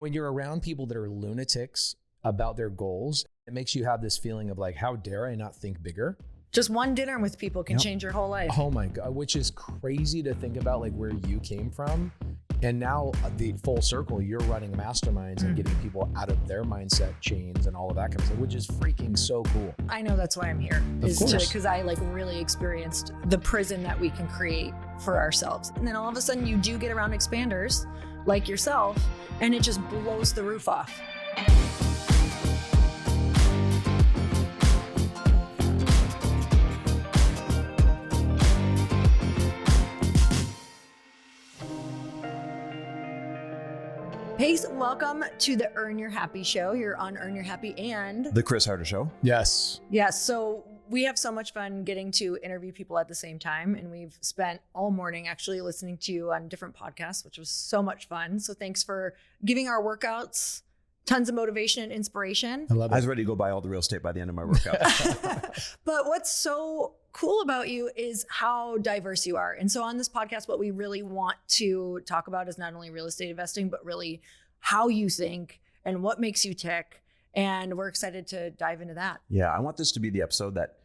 When you're around people that are lunatics about their goals, it makes you have this feeling of like, how dare I not think bigger? Just one dinner with people can change your whole life. Oh my God, which is crazy to think about, like where you came from. And now the full circle, you're running masterminds and getting people out of their mindset chains and all of that kind of stuff, which is freaking so cool. I know that's why I'm here, because I like really experienced the prison that we can create for ourselves. And then all of a sudden you do get around expanders like yourself and it just blows the roof off. Pace, welcome to the Earn Your Happy show. You're on Earn Your Happy and the Chris Harder show. Yes. Yes. So we have so much fun getting to interview people at the same time. And we've spent all morning actually listening to you on different podcasts, which was so much fun. So thanks for giving our workouts tons of motivation and inspiration. I love it. I was ready to go buy all the real estate by the end of my workout. But what's so cool about you is how diverse you are. And so on this podcast, what we really want to talk about is not only real estate investing, but really how you think and what makes you tick. And we're excited to dive into that. Yeah, I want this to be the episode that,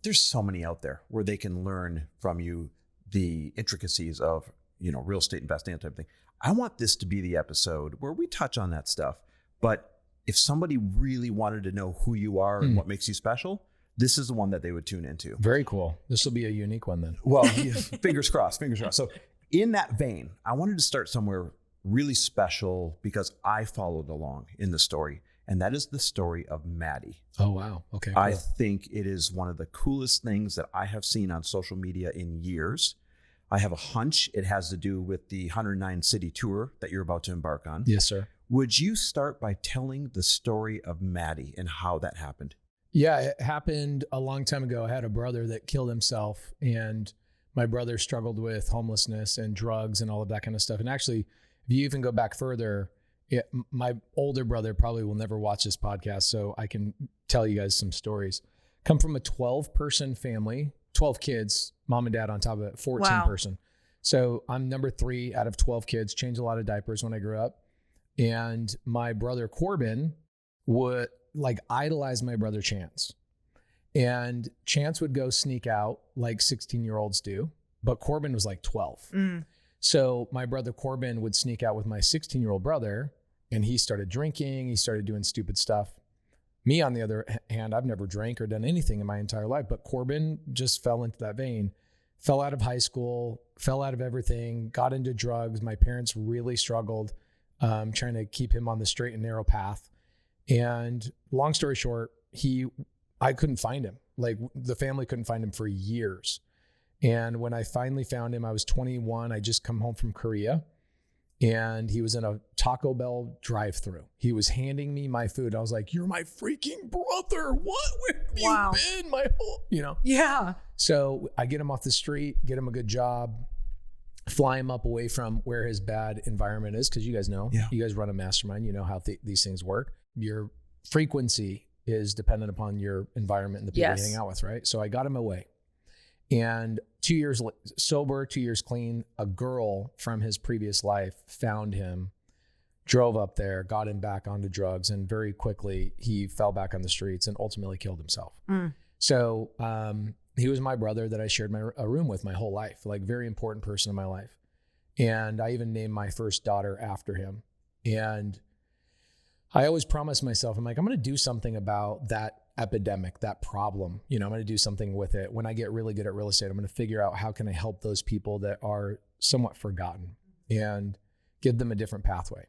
there's so many out there where they can learn from you the intricacies of, real estate investing, that type of thing. I want this to be the episode where we touch on that stuff. But if somebody really wanted to know who you are and what makes you special, this is the one that they would tune into. Very cool. This will be a unique one then. Well, fingers crossed. So in that vein, I wanted to start somewhere really special because I followed along in the story. And that is the story of Maddie. Oh, wow. Okay. Cool. I think it is one of the coolest things that I have seen on social media in years. I have a hunch it has to do with the 109 city tour that you're about to embark on. Yes, sir. Would you start by telling the story of Maddie and how that happened? Yeah, it happened a long time ago. I had a brother that killed himself, and my brother struggled with homelessness and drugs and all of that kind of stuff. And actually, if you even go back further, my older brother probably will never watch this podcast, so I can tell you guys some stories. Come from a 12-person family, 12 kids, mom and dad on top of it, 14-person. So I'm number 3 out of 12 kids, changed a lot of diapers when I grew up. And my brother Corbin would idolize my brother Chance. And Chance would go sneak out like 16-year-olds do, but Corbin was like 12. So my brother Corbin would sneak out with my 16-year-old brother, and he started drinking. He started doing stupid stuff. Me, on the other hand, I've never drank or done anything in my entire life, but Corbin just fell into that vein, fell out of high school, fell out of everything, got into drugs. My parents really struggled trying to keep him on the straight and narrow path. And long story short, I couldn't find him. Like the family couldn't find him for years. And when I finally found him, I was 21. I just come home from Korea, and he was in a Taco Bell drive-thru. He was handing me my food. I was like, "You're my freaking brother. What? Where have you been? My whole, Yeah. So I get him off the street, get him a good job, fly him up away from where his bad environment is. Cause you guys know, you guys run a mastermind, you know how these things work. Your frequency is dependent upon your environment and the people you hang out with, right? So I got him away. And 2 years sober, 2 years clean, a girl from his previous life found him, drove up there, got him back onto drugs. And very quickly he fell back on the streets and ultimately killed himself. So, he was my brother that I shared a room with my whole life, like very important person in my life. And I even named my first daughter after him. And I always promised myself, I'm like, I'm going to do something about that epidemic, that problem. I'm going to do something with it. When I get really good at real estate, I'm going to figure out how can I help those people that are somewhat forgotten and give them a different pathway.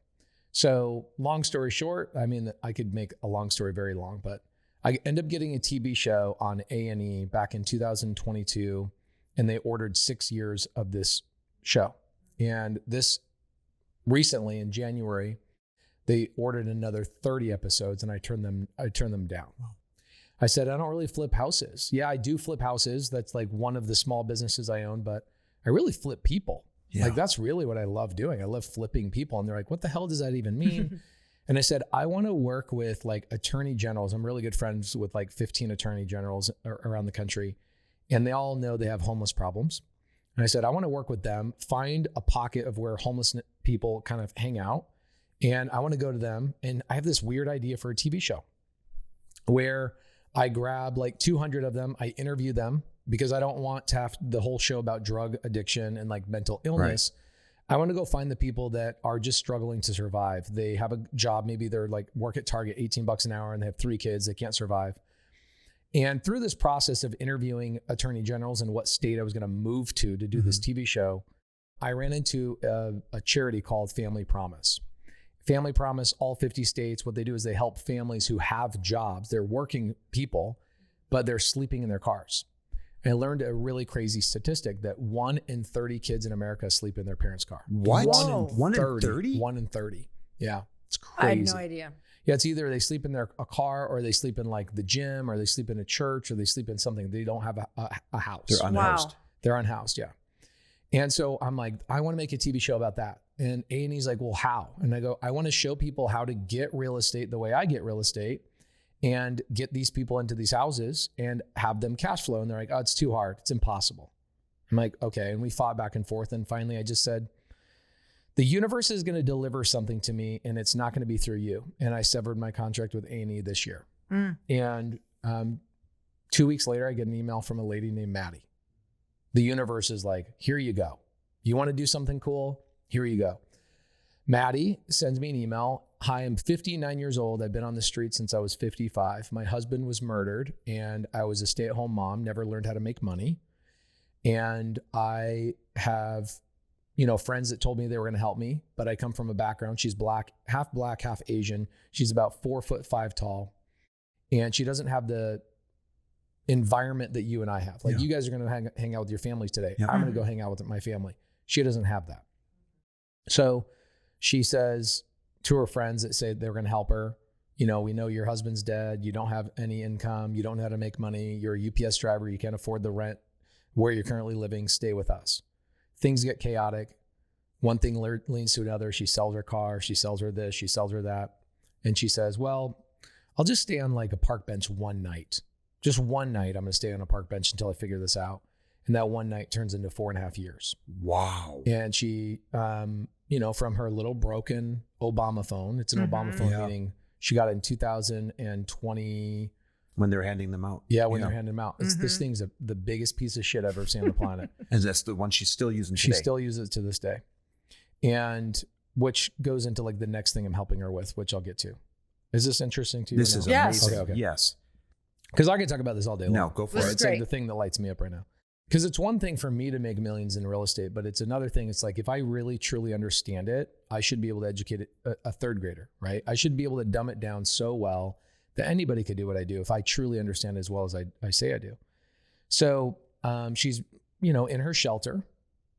So long story short, I mean, I could make a long story very long, but I ended up getting a TV show on A&E back in 2022, and they ordered 6 years of this show. And this recently in January, they ordered another 30 episodes, and I turned them down. Wow. I said, I don't really flip houses. Yeah, I do flip houses. That's like one of the small businesses I own, but I really flip people. Yeah. Like that's really what I love doing. I love flipping people. And they're like, what the hell does that even mean? And I said, I want to work with like attorney generals. I'm really good friends with like 15 attorney generals around the country. And they all know they have homeless problems. And I said, I want to work with them, find a pocket of where homeless people kind of hang out And I want to go to them. And I have this weird idea for a TV show where I grab like 200 of them. I interview them because I don't want to have the whole show about drug addiction and like mental illness. Right. I want to go find the people that are just struggling to survive. They have a job. Maybe they're like work at Target, $18 an hour, and they have 3 kids. They can't survive. And through this process of interviewing attorney generals and what state I was going to move to do this TV show, I ran into a charity called Family Promise. Family Promise, all 50 states, what they do is they help families who have jobs. They're working people, but they're sleeping in their cars. And I learned a really crazy statistic that 1 in 30 kids in America sleep in their parents' car. What? 1 in 30? 1 in 30. Yeah, it's crazy. I had no idea. Yeah, it's either they sleep in a car, or they sleep in like the gym, or they sleep in a church, or they sleep in something. They don't have a house. They're unhoused. Wow. They're unhoused, yeah. And so I'm like, I want to make a TV show about that. And A&E's like, well, how? And I go, I want to show people how to get real estate the way I get real estate and get these people into these houses and have them cash flow. And they're like, oh, it's too hard. It's impossible. I'm like, okay. And we fought back and forth. And finally, I just said, the universe is going to deliver something to me, and it's not going to be through you. And I severed my contract with A&E this year. And 2 weeks later, I get an email from a lady named Maddie. The universe is like, here you go. You want to do something cool? Here you go. Maddie sends me an email. Hi, I'm 59 years old. I've been on the street since I was 55. My husband was murdered, and I was a stay-at-home mom, never learned how to make money. And I have, friends that told me they were going to help me, but I come from a background. She's black, half Asian. She's about 4'5" tall, and she doesn't have the environment that you and I have. Like you guys are going to hang out with your families today. I'm going to go hang out with my family. She doesn't have that. So she says to her friends that say they're going to help her, we know your husband's dead. You don't have any income. You don't know how to make money. You're a UPS driver. You can't afford the rent where you're currently living. Stay with us. Things get chaotic. One thing leads to another. She sells her car. She sells her this. She sells her that. And she says, well, I'll just stay on like a park bench one night. Just one night, I'm going to stay on a park bench until I figure this out. And that one night turns into 4.5 years. Wow. And she, from her little broken Obama phone, it's an Obama phone, meaning she got it in 2020. When they're handing them out. Yeah, when they're handing them out. This thing's the biggest piece of shit I've ever seen on the planet. And that's the one she's still using today. She still uses it to this day. And which goes into like the next thing I'm helping her with, which I'll get to. Is this interesting to you? This is amazing. Okay. Yes. Because I can talk about this all day long. No, go for it. It's like the thing that lights me up right now. Because it's one thing for me to make millions in real estate, but it's another thing. It's like, if I really, truly understand it, I should be able to educate a third grader, right? I should be able to dumb it down so well that anybody could do what I do if I truly understand it as well as I say I do. So she's, in her shelter,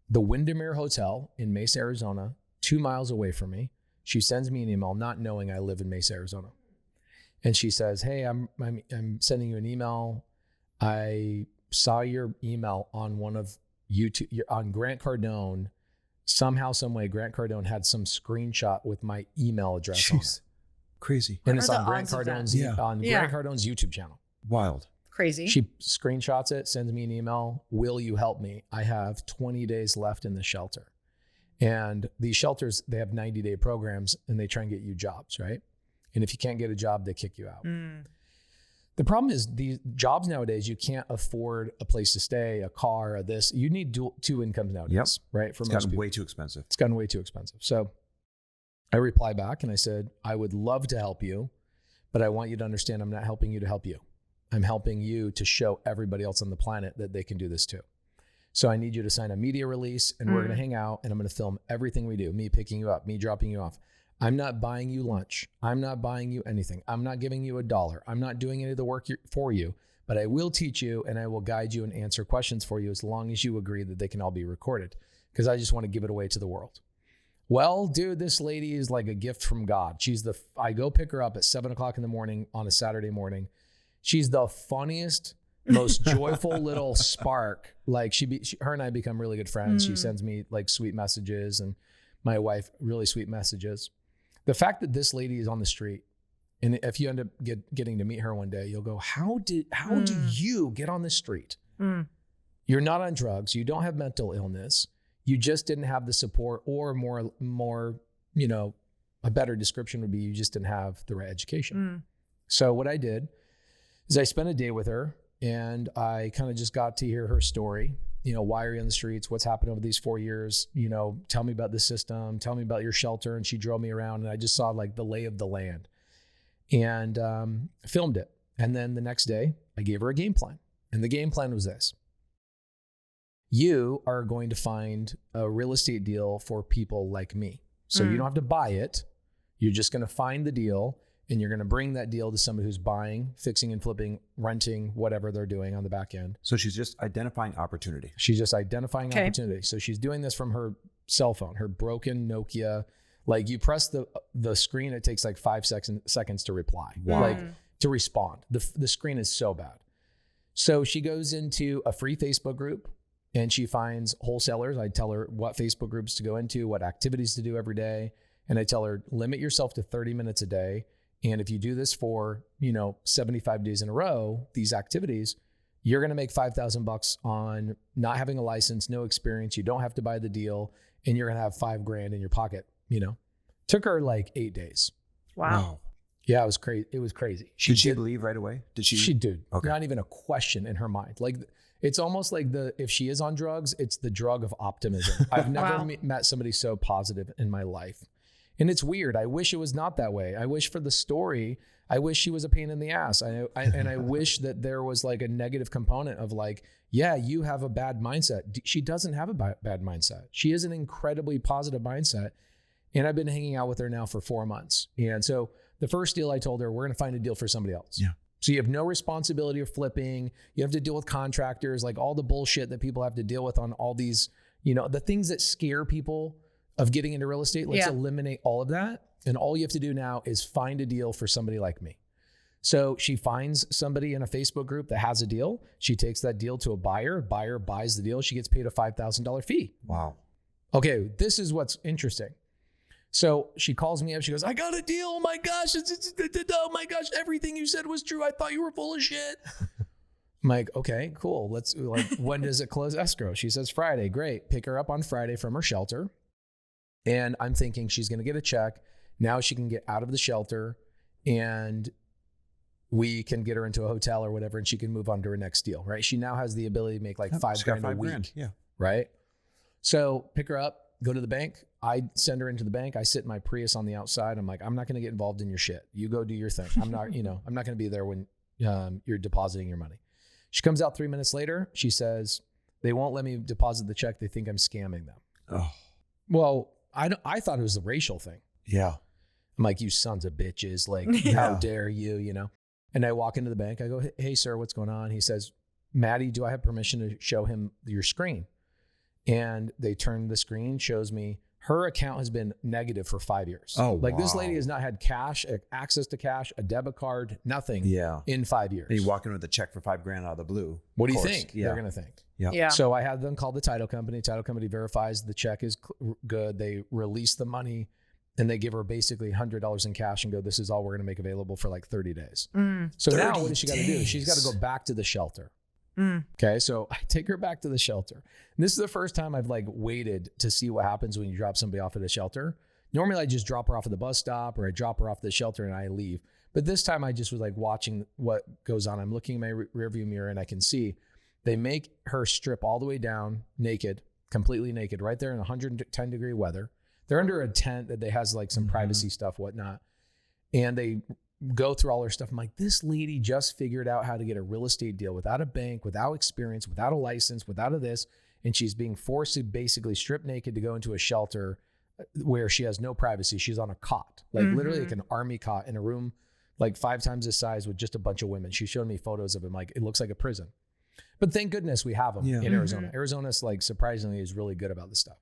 the Windermere Hotel in Mesa, Arizona, 2 miles away from me. She sends me an email not knowing I live in Mesa, Arizona. And she says, hey, I'm sending you an email. I saw your email on one of YouTube, on Grant Cardone. Somehow, some way, Grant Cardone had some screenshot with my email address on it. Crazy. And it's on Grant Cardone's Grant Cardone's YouTube channel. Wild. Crazy. She screenshots it, sends me an email. Will you help me? I have 20 days left in the shelter. And these shelters, they have 90-day programs, and they try and get you jobs, right? And if you can't get a job, they kick you out. The problem is these jobs nowadays, you can't afford a place to stay, a car, or this. You need 2 incomes nowadays, right? For most people. It's gotten way too expensive. It's gotten way too expensive. So I reply back and I said, I would love to help you, but I want you to understand I'm not helping you to help you. I'm helping you to show everybody else on the planet that they can do this too. So I need you to sign a media release, and we're going to hang out, and I'm going to film everything we do, me picking you up, me dropping you off. I'm not buying you lunch. I'm not buying you anything. I'm not giving you $1. I'm not doing any of the work for you, but I will teach you, and I will guide you and answer questions for you as long as you agree that they can all be recorded, because I just want to give it away to the world. Well, dude, this lady is like a gift from God. I go pick her up at 7:00 in the morning on a Saturday morning. She's the funniest, most joyful little spark. Like her and I become really good friends. She sends me like sweet messages, and my wife, really sweet messages. The fact that this lady is on the street, and if you end up getting to meet her one day, you'll go, how do you get on the street? You're not on drugs. You don't have mental illness. You just didn't have the support or more, a better description would be you just didn't have the right education. So what I did is I spent a day with her and I kind of just got to hear her story. You know, why are you on the streets? What's happened over these 4 years? You know, tell me about the system. Tell me about your shelter. And she drove me around and I just saw like the lay of the land and filmed it. And then the next day I gave her a game plan. And the game plan was this. You are going to find a real estate deal for people like me. So you don't have to buy it. You're just going to find the deal and you're going to bring that deal to somebody who's buying, fixing and flipping, renting, whatever they're doing on the back end. So she's just identifying opportunity. She's just identifying opportunity. So she's doing this from her cell phone, her broken Nokia. Like you press the screen, it takes like 5 seconds to reply, like to respond. The screen is so bad. So she goes into a free Facebook group and she finds wholesalers. I tell her what Facebook groups to go into, what activities to do every day. And I tell her, limit yourself to 30 minutes a day. And if you do this for, 75 days in a row, these activities, you're going to make $5,000 on not having a license, no experience. You don't have to buy the deal and you're going to have $5,000 in your pocket, Took her like 8 days. Wow. Yeah, it was crazy. It was crazy. Did she believe right away? Did she? She did. Okay. Not even a question in her mind. Like it's almost like if she is on drugs, it's the drug of optimism. I've never met somebody so positive in my life. And it's weird. I wish it was not that way. I wish for the story, I wish she was a pain in the ass. And I wish that there was like a negative component of like, yeah, you have a bad mindset. She doesn't have a bad mindset. She has an incredibly positive mindset. And I've been hanging out with her now for 4 months. And so the first deal I told her, we're going to find a deal for somebody else. Yeah. So you have no responsibility of flipping. You have to deal with contractors, like all the bullshit that people have to deal with on all these, the things that scare people of getting into real estate. Let's eliminate all of that. And all you have to do now is find a deal for somebody like me. So she finds somebody in a Facebook group that has a deal. She takes that deal to a buyer. Buyer buys the deal. She gets paid a $5,000 fee. Wow. Okay, this is what's interesting. So she calls me up. She goes, I got a deal. Oh my gosh. Oh my gosh. Everything you said was true. I thought you were full of shit. I'm like, okay, cool. When does it close escrow? She says Friday. Great. Pick her up on Friday from her shelter. And I'm thinking she's going to get a check. Now she can get out of the shelter and we can get her into a hotel or whatever and she can move on to her next deal, right? She now has the ability to make like $5,000 a week. Yeah. Right. So pick her up, go to the bank. I send her into the bank. I sit in my Prius on the outside. I'm like, I'm not going to get involved in your shit. You go do your thing. I'm not, I'm not going to be there when you're depositing your money. She comes out 3 minutes later. She says, they won't let me deposit the check. They think I'm scamming them. Oh, well, I thought it was a racial thing. Yeah. I'm like, you sons of bitches. Like, how dare you, And I walk into the bank. I go, hey, sir, what's going on? He says, Maddie, do I have permission to show him your screen? And they turn the screen, shows me her account has been negative for 5 years. Oh, like this lady has not had cash, access to cash, a debit card, nothing in 5 years. And you walk in with a check for $5,000 out of the blue. What do you think they're going to think? Yeah. So I had them call the title company. Title company verifies the check is good. They release the money and they give her basically $100 in cash and go, this is all we're going to make available for like 30 days. So now what does she got to do? She's got to go back to the shelter. Okay. So I take her back to the shelter. And this is the first time I've like waited to see what happens when you drop somebody off at a shelter. Normally I just drop her off at the bus stop or I drop her off at the shelter and I leave. But this time I just was like watching what goes on. I'm looking in my rearview mirror and I can see they make her strip all the way down naked, completely naked, right there in 110 degree weather. They're under a tent that they has like some privacy stuff, whatnot. And they go through all her stuff. I'm like, this lady just figured out how to get a real estate deal without a bank, without experience, without a license, without this. And she's being forced to basically strip naked to go into a shelter where she has no privacy. She's on a cot, like literally like an army cot in a room, like 5 times the size with just a bunch of women. She showed me photos of him. Like, it looks like a prison, but thank goodness we have them in Arizona. Arizona's like surprisingly is really good about this stuff.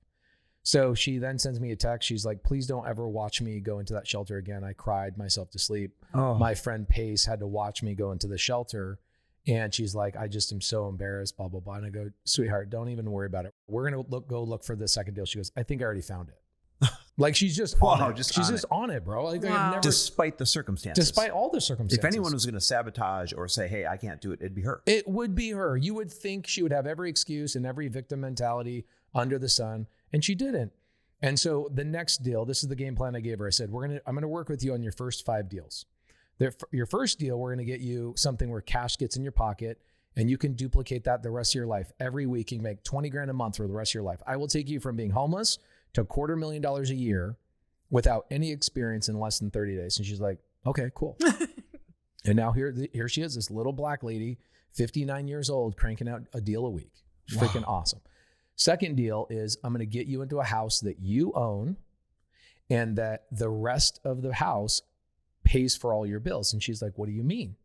So she then sends me a text. She's like, please don't ever watch me go into that shelter again. I cried myself to sleep. My friend Pace had to watch me go into the shelter. And she's like, I just am so embarrassed, blah, blah, blah. And I go, sweetheart, don't even worry about it. We're going to go look for the second deal. She goes, I think I already found it. Like she's just on it. She's just on it, bro. Like, I've never, despite the circumstances. Despite all the circumstances. If anyone was going to sabotage or say, hey, I can't do it, it'd be her. It would be her. You would think she would have every excuse and every victim mentality under the sun. And she didn't. And so the next deal, this is the game plan I gave her. I said, I'm going to work with you on your first 5 deals. Your first deal, we're going to get you something where cash gets in your pocket and you can duplicate that the rest of your life. Every week you can make 20 grand a month for the rest of your life. I will take you from being homeless to $250,000 a year without any experience in less than 30 days. And she's like, okay, cool. And now here she is, this little black lady, 59 years old, cranking out a deal a week. Freaking awesome. Second deal is I'm going to get you into a house that you own and that the rest of the house pays for all your bills. And she's like, what do you mean?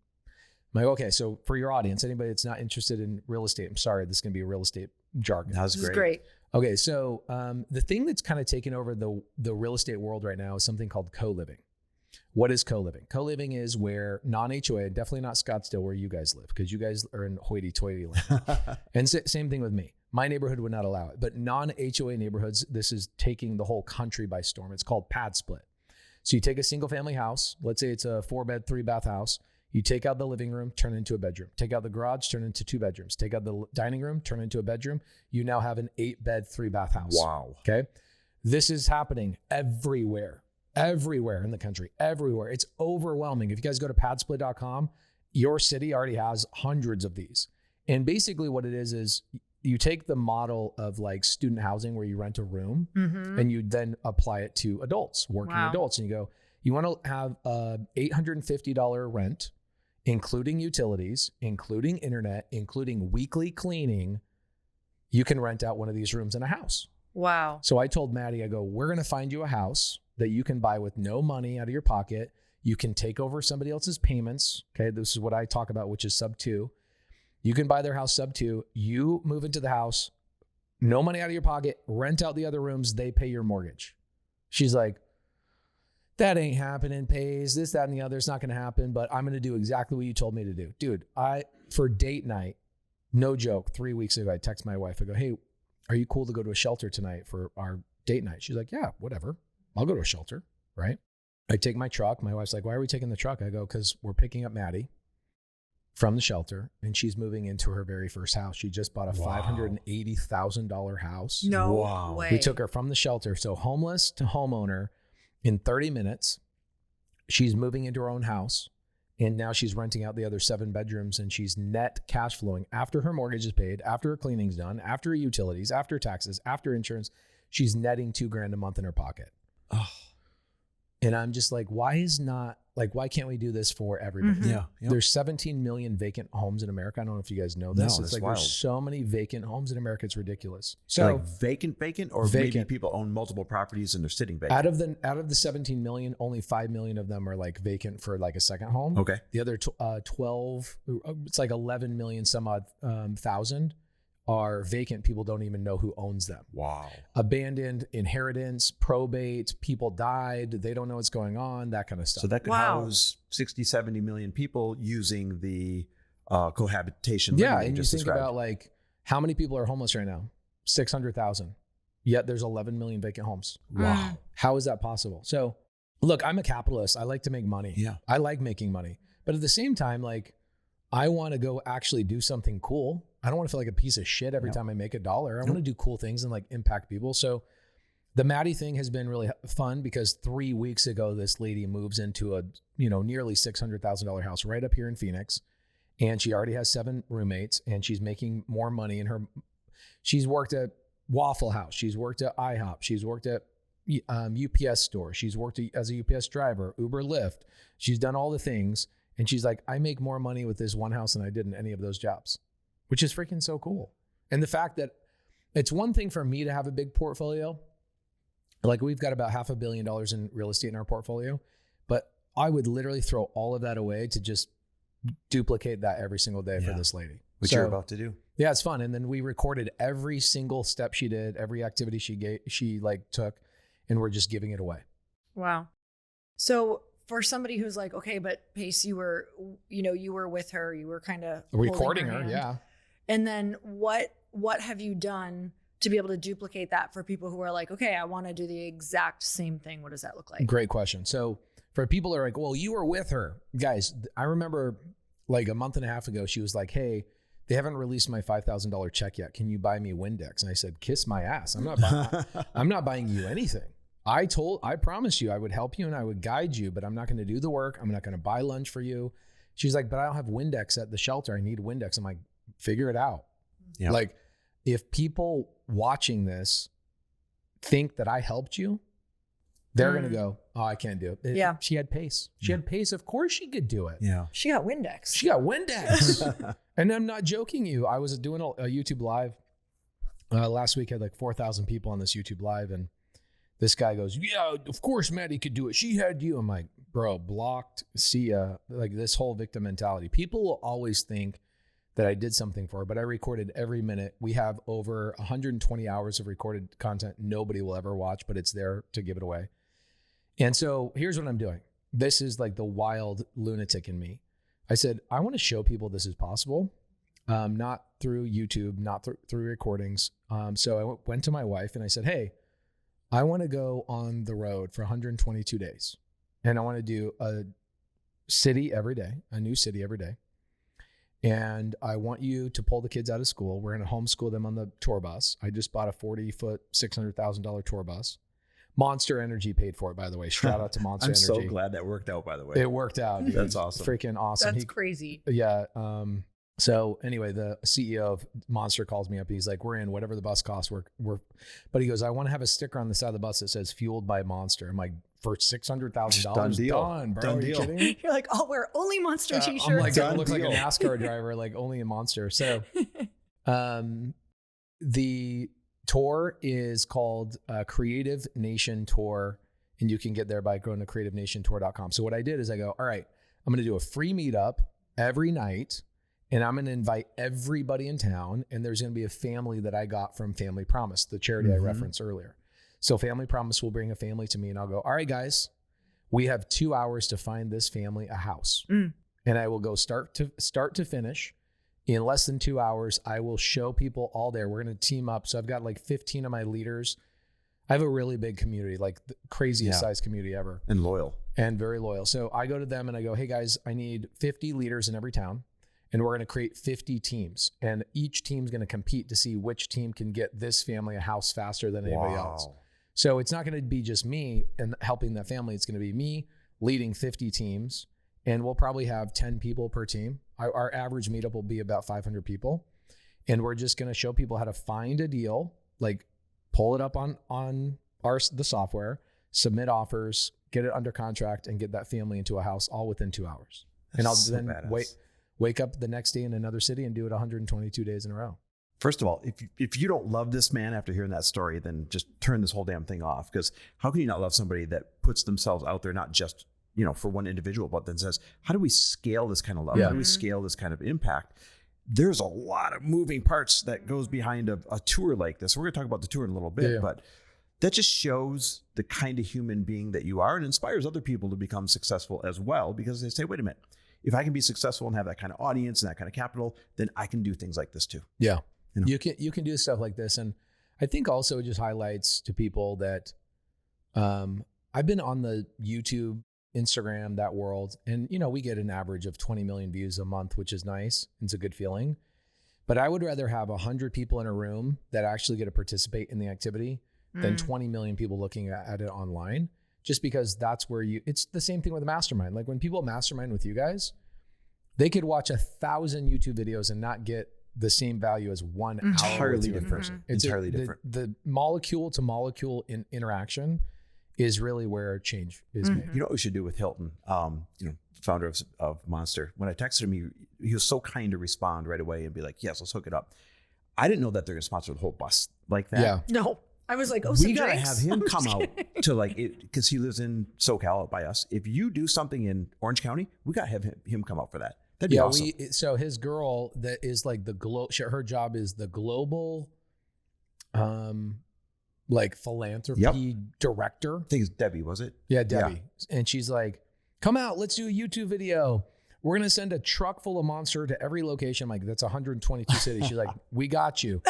I'm like, okay, so for your audience, anybody that's not interested in real estate, I'm sorry, this is going to be a real estate jargon. That was This is great. Okay, so the thing that's kind of taken over the real estate world right now is something called co-living. What is co-living? Co-living is where non-HOA, definitely not Scottsdale where you guys live, because you guys are in hoity-toity land. And same thing with me. My neighborhood would not allow it. But non-HOA neighborhoods, this is taking the whole country by storm. It's called pad split. So you take a single family house. Let's say it's a 4-bed, 3-bath house. You take out the living room, turn it into a bedroom. Take out the garage, turn it into 2 bedrooms. Take out the dining room, turn it into a bedroom. You now have an 8-bed, 3-bath house. Wow. Okay. This is happening everywhere in the country, everywhere. It's overwhelming. If you guys go to padsplit.com, your city already has hundreds of these. And basically what it is you take the model of like student housing where you rent a room and you then apply it to adults, working adults. And you go, you want to have a $850 rent, including utilities, including internet, including weekly cleaning. You can rent out one of these rooms in a house. Wow. So I told Maddie, I go, we're going to find you a house that you can buy with no money out of your pocket. You can take over somebody else's payments. Okay. This is what I talk about, which is sub 2. You can buy their house sub 2. You move into the house, no money out of your pocket, rent out the other rooms. They pay your mortgage. She's like, that ain't happening, Pace. This, that, and the other. It's not going to happen, but I'm going to do exactly what you told me to do. Dude, for date night, no joke, 3 weeks ago, I text my wife. I go, hey, are you cool to go to a shelter tonight for our date night? She's like, yeah, whatever. I'll go to a shelter, right? I take my truck. My wife's like, why are we taking the truck? I go, because we're picking up Maddie from the shelter and she's moving into her very first house. She just bought a $580,000 house. No way. We took her from the shelter. So homeless to homeowner in 30 minutes. She's moving into her own house. And now she's renting out the other 7 bedrooms and she's net cash flowing after her mortgage is paid, after her cleaning's done, after her utilities, after taxes, after insurance. She's netting $2,000 a month in her pocket. Oh. And I'm just like, why can't we do this for everybody? Yeah. Yep. There's 17 million vacant homes in America. I don't know if you guys know this. No, it's like wild. There's so many vacant homes in America. It's ridiculous. So like vacant, or maybe people own multiple properties and they're sitting vacant. Out of the 17 million, only 5 million of them are like vacant for like a second home. Okay. The other 12, it's like 11 million some odd thousand are vacant. People don't even know who owns them. Wow. Abandoned, inheritance, probate, people died. They don't know what's going on, that kind of stuff. So that could house 60, 70 million people using the cohabitation. Yeah. And you think about like how many people are homeless right now? 600,000. Yet there's 11 million vacant homes. Wow. How is that possible? So look, I'm a capitalist. I like to make money. Yeah. I like making money. But at the same time, like I want to go actually do something cool. I don't want to feel like a piece of shit every time I make $1. I want to do cool things and like impact people. So the Maddie thing has been really fun because 3 weeks ago, this lady moves into a, nearly $600,000 house right up here in Phoenix. And she already has 7 roommates and she's making more money she's worked at Waffle House. She's worked at IHOP. She's worked at UPS store. She's worked as a UPS driver, Uber, Lyft. She's done all the things. And she's like, I make more money with this one house than I did in any of those jobs, which is freaking so cool. And the fact that it's one thing for me to have a big portfolio. Like we've got about $500 million in real estate in our portfolio, but I would literally throw all of that away to just duplicate that every single day for this lady. Which you're about to do. Yeah, it's fun. And then we recorded every single step she did, every activity she took, and we're just giving it away. Wow. So for somebody who's like, okay, but Pace, you were with her, you were kind of recording her. Yeah. And then what have you done to be able to duplicate that for people who are like, okay, I want to do the exact same thing. What does that look like? Great question. So for people who are like, well, you were with her. Guys, I remember like a month and a half ago, she was like, hey, they haven't released my $5,000 check yet. Can you buy me Windex? And I said, kiss my ass. I'm not buying you anything. I promised you I would help you and I would guide you, but I'm not going to do the work. I'm not going to buy lunch for you. She's like, but I don't have Windex at the shelter. I need Windex. I'm like, figure it out. Yeah. Like, if people watching this think that I helped you, they're going to go, oh, I can't do it. Yeah. She had Pace. She had Pace. Of course she could do it. Yeah. She got Windex. And I'm not joking you. I was doing a YouTube live last week. I had like 4,000 people on this YouTube live. And this guy goes, yeah, of course Maddie could do it. She had you. I'm like, bro, blocked. See ya. Like this whole victim mentality. People will always think that I did something for her, but I recorded every minute. We have over 120 hours of recorded content nobody will ever watch, but it's there to give it away. And so here's what I'm doing. This is like the wild lunatic in me. I said, I want to show people this is possible, not through YouTube, not through recordings. So I went to my wife and I said, hey, I want to go on the road for 122 days. And I want to do a city every day, a new city every day. And I want you to pull the kids out of school. We're going to homeschool them on the tour bus. I just bought a 40-foot, $600,000 tour bus. Monster Energy paid for it, by the way. Shout out to Monster Energy. I'm so glad that worked out, by the way. It worked out. That's awesome. Freaking awesome. That's crazy. Yeah. So anyway, the CEO of Monster calls me up. He's like, we're in, whatever the bus costs. But he goes, I want to have a sticker on the side of the bus that says fueled by Monster. I'm like, for $600,000, done deal. Done, bro. Done Are you deal. kidding me? You're like, I'll wear only Monster t-shirts. I'm like, I look deal. like a NASCAR driver, like only a Monster. So the tour is called Creative Nation Tour. And you can get there by going to creativenationtour.com. So what I did is I go, all right, I'm going to do a free meetup every night. And I'm going to invite everybody in town. And there's going to be a family that I got from Family Promise, the charity I referenced earlier. So Family Promise will bring a family to me and I'll go, all right, guys, we have 2 hours to find this family a house. And I will go start to finish. In less than 2 hours, I will show people all there. We're going to team up. So I've got like 15 of my leaders. I have a really big community, like the craziest size community ever. And loyal. And very loyal. So I go to them and I go, hey guys, I need 50 leaders in every town. And we're going to create 50 teams. And each team's going to compete to see which team can get this family a house faster than anybody else. So it's not going to be just me and helping that family. It's going to be me leading 50 teams. And we'll probably have 10 people per team. Our average meetup will be about 500 people. And we're just going to show people how to find a deal, like pull it up on the software, submit offers, get it under contract, and get that family into a house all within 2 hours. And I'll then wake up the next day in another city and do it 122 days in a row. First of all, if you don't love this man after hearing that story, then just turn this whole damn thing off. Because how can you not love somebody that puts themselves out there, not just for one individual, but then says, how do we scale this kind of love? How do we scale this kind of impact? There's a lot of moving parts that goes behind a tour like this. We're going to talk about the tour in a little bit, but that just shows the kind of human being that you are and inspires other people to become successful as well, because they say, wait a minute, if I can be successful and have that kind of audience and that kind of capital, then I can do things like this too. Yeah. You can do stuff like this. And I think also it just highlights to people that I've been on the YouTube, Instagram, that world. And, we get an average of 20 million views a month, which is nice. It's a good feeling. But I would rather have 100 people in a room that actually get to participate in the activity than 20 million people looking at it online, just because that's where it's the same thing with a mastermind. Like when people mastermind with you guys, they could watch 1,000 YouTube videos and not get the same value as 1 hour. Entirely different. It's entirely different. The molecule to molecule interaction is really where change is made. You know what we should do with Hilton, founder of Monster? When I texted him, he was so kind to respond right away and be like, yes, let's hook it up. I didn't know that they're going to sponsor the whole bus like that. Yeah. No. I was like, we got to have him come out to like it, because he lives in SoCal out by us. If you do something in Orange County, we got to have him come out for that. That'd be awesome. So his girl that is like her job is the global like philanthropy director. I think it's Debbie, was it? Yeah, Debbie. Yeah. And she's like, come out, let's do a YouTube video. We're going to send a truck full of Monster to every location. I'm like, that's 122 cities. She's like, we got you.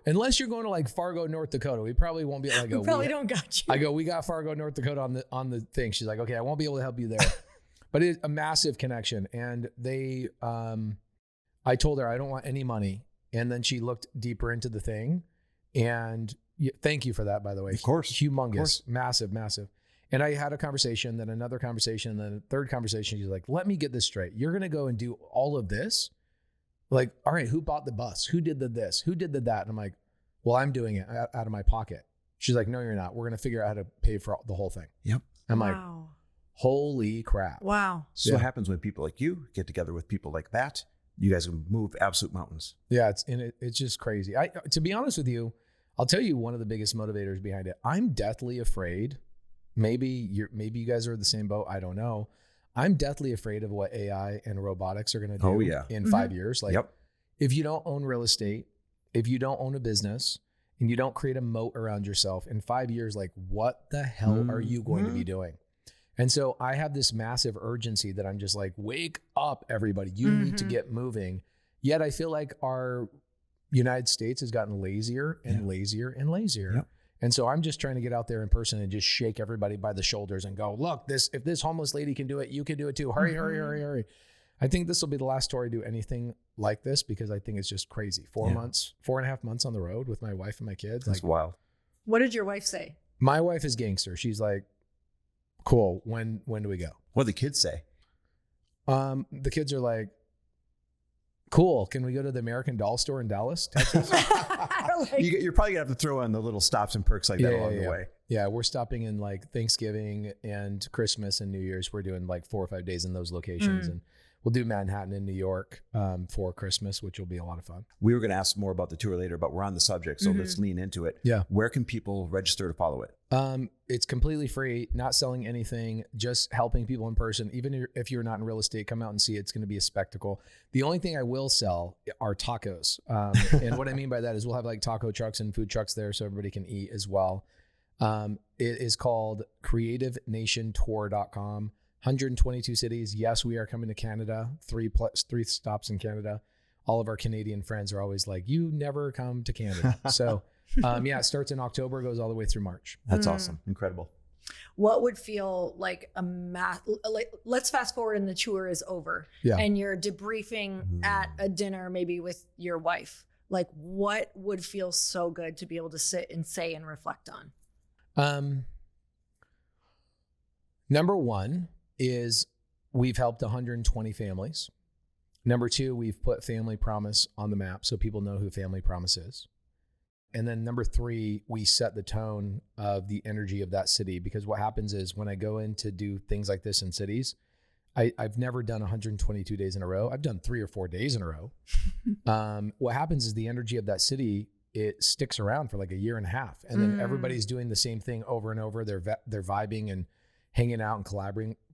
Unless you're going to like Fargo, North Dakota, we probably won't be like, we probably don't got you. I go, we got Fargo, North Dakota on the thing. She's like, okay, I won't be able to help you there. But it's a massive connection. And they, I told her I don't want any money. And then she looked deeper into the thing. And thank you for that, by the way. Of course. Humongous, Of course. massive. And I had a conversation, then another conversation, and then a third conversation. She's like, let me get this straight. You're going to go and do all of this? Like, all right, who bought the bus? Who did this? Who did that? And I'm like, well, I'm doing it out of my pocket. She's like, no, you're not. We're going to figure out how to pay for the whole thing. Yep. I'm like, holy crap. Wow. So what happens when people like you get together with people like that? You guys can move absolute mountains. Yeah, it's just crazy. To be honest with you, I'll tell you one of the biggest motivators behind it. I'm deathly afraid. Maybe you guys are in the same boat. I don't know. I'm deathly afraid of what AI and robotics are going to do in 5 years. Like, if you don't own real estate, if you don't own a business, and you don't create a moat around yourself in 5 years, like, what the hell are you going to be doing? And so I have this massive urgency that I'm just like, wake up, everybody. You need to get moving. Yet I feel like our United States has gotten lazier and lazier and lazier. Yep. And so I'm just trying to get out there in person and just shake everybody by the shoulders and go, look, if this homeless lady can do it, you can do it too. Hurry. I think this will be the last tour I do anything like this, because I think it's just crazy. 4.5 months on the road with my wife and my kids. That's wild. What did your wife say? My wife is gangster. She's like, cool. When do we go? What do the kids say? The kids are like, cool. Can we go to the American Doll store in Dallas, Texas? You're probably gonna have to throw in the little stops and perks like that along the way. Yeah, we're stopping in like Thanksgiving and Christmas and New Year's. We're doing like 4 or 5 days in those locations, and we'll do Manhattan and New York for Christmas, which will be a lot of fun. We were going to ask more about the tour later, but we're on the subject, so let's lean into it. Yeah. Where can people register to follow it? It's completely free, not selling anything, just helping people in person. Even if you're not in real estate, come out and see it. It's going to be a spectacle. The only thing I will sell are tacos. And what I mean by that is we'll have like taco trucks and food trucks there so everybody can eat as well. It is called creativenationtour.com. 122 cities. Yes, we are coming to Canada. 3 stops in Canada. All of our Canadian friends are always like, you never come to Canada. So it starts in October, goes all the way through March. That's awesome. Incredible. What would feel like let's fast forward and the tour is over and you're debriefing at a dinner, maybe with your wife. Like, what would feel so good to be able to sit and say and reflect on? Number one is we've helped 120 families. Number two, we've put Family Promise on the map so people know who Family Promise is. And then number three, we set the tone of the energy of that city, because what happens is when I go in to do things like this in cities, I've never done 122 days in a row. I've done 3 or 4 days in a row. What happens is the energy of that city, it sticks around for like a year and a half. And then everybody's doing the same thing over and over. They're vibing and hanging out and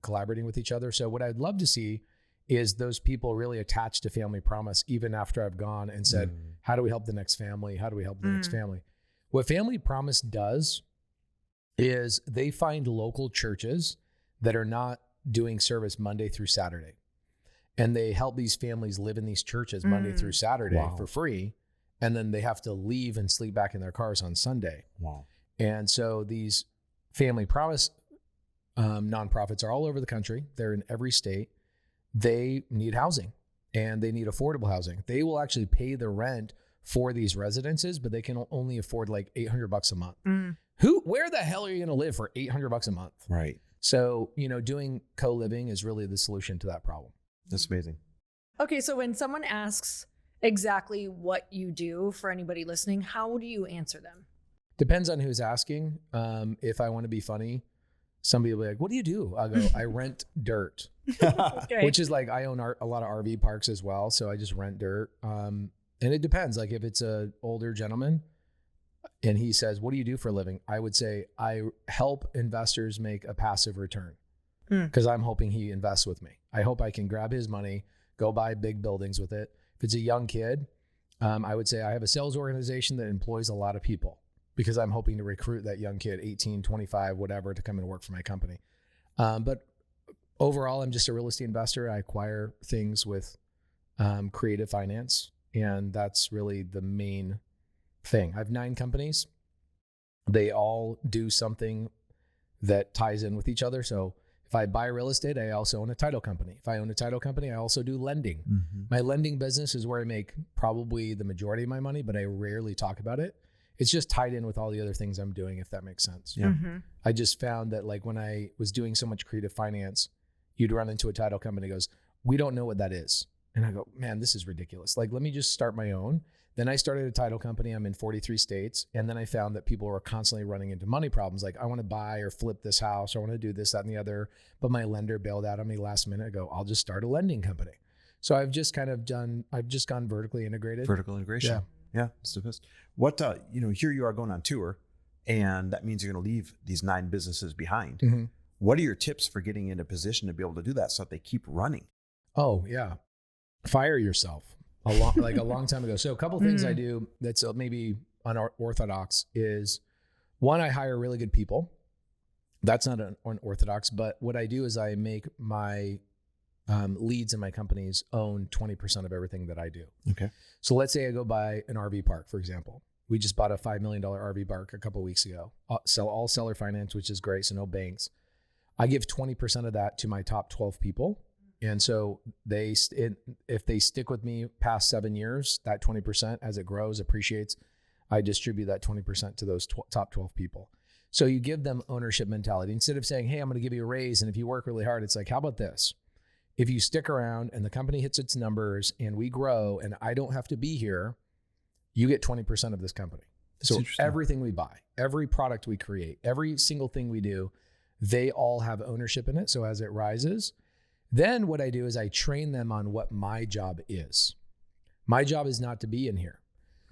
collaborating with each other. So what I'd love to see is those people really attached to Family Promise, even after I've gone and said, how do we help the next family? How do we help the next family? What Family Promise does is they find local churches that are not doing service Monday through Saturday. And they help these families live in these churches Monday through Saturday for free. And then they have to leave and sleep back in their cars on Sunday. Wow. And so these Family Promise nonprofits are all over the country. They're in every state. They need housing and they need affordable housing. They will actually pay the rent for these residences, but they can only afford like $800 a month. Where the hell are you going to live for $800 a month? Right. So, doing co-living is really the solution to that problem. That's amazing. Okay. So when someone asks exactly what you do, for anybody listening, how do you answer them? Depends on who's asking. If I want to be funny, somebody will be like, what do you do? I'll go, I rent dirt, which is like, I own a lot of RV parks as well. So I just rent dirt. And it depends. Like if it's an older gentleman and he says, what do you do for a living? I would say, I help investors make a passive return, because I'm hoping he invests with me. I hope I can grab his money, go buy big buildings with it. If it's a young kid, I would say I have a sales organization that employs a lot of people, because I'm hoping to recruit that young kid, 18, 25, whatever, to come and work for my company. But overall, I'm just a real estate investor. I acquire things with creative finance, and that's really the main thing. I have 9 companies. They all do something that ties in with each other. So If I buy real estate, I also own a title company. If I own a title company, I also do lending. Mm-hmm. My lending business is where I make probably the majority of my money, but I rarely talk about it. It's just tied in with all the other things I'm doing, if that makes sense. Yeah. Mm-hmm. I just found that like when I was doing so much creative finance, you'd run into a title company that goes, we don't know what that is. And I go, man, this is ridiculous. Like, let me just start my own. Then I started a title company. I'm in 43 states. And then I found that people were constantly running into money problems. Like, I want to buy or flip this house, or I want to do this, that, and the other. But my lender bailed out on me last minute. I go, I'll just start a lending company. So I've just gone vertically integrated. Vertical integration. Yeah. It's the best. What, here you are going on tour, and that means you're going to leave these 9 businesses behind. Mm-hmm. What are your tips for getting in a position to be able to do that so that they keep running? Oh, yeah. Fire yourself. A long time ago. So a couple of things I do that's maybe unorthodox is, one, I hire really good people. That's not unorthodox, but what I do is I make my leads in my companies own 20% of everything that I do. Okay. So let's say I go buy an RV park, for example. We just bought a $5 million RV park a couple of weeks ago. Sell all seller finance, which is great. So no banks. I give 20% of that to my top 12 people. And so if they stick with me past 7 years, that 20%, as it grows, appreciates, I distribute that 20% to those top 12 people. So you give them ownership mentality. Instead of saying, hey, I'm going to give you a raise, and if you work really hard, it's like, how about this? If you stick around and the company hits its numbers and we grow and I don't have to be here, you get 20% of this company. So everything we buy, every product we create, every single thing we do, they all have ownership in it. So as it rises, then what I do is I train them on what my job is. My job is not to be in here.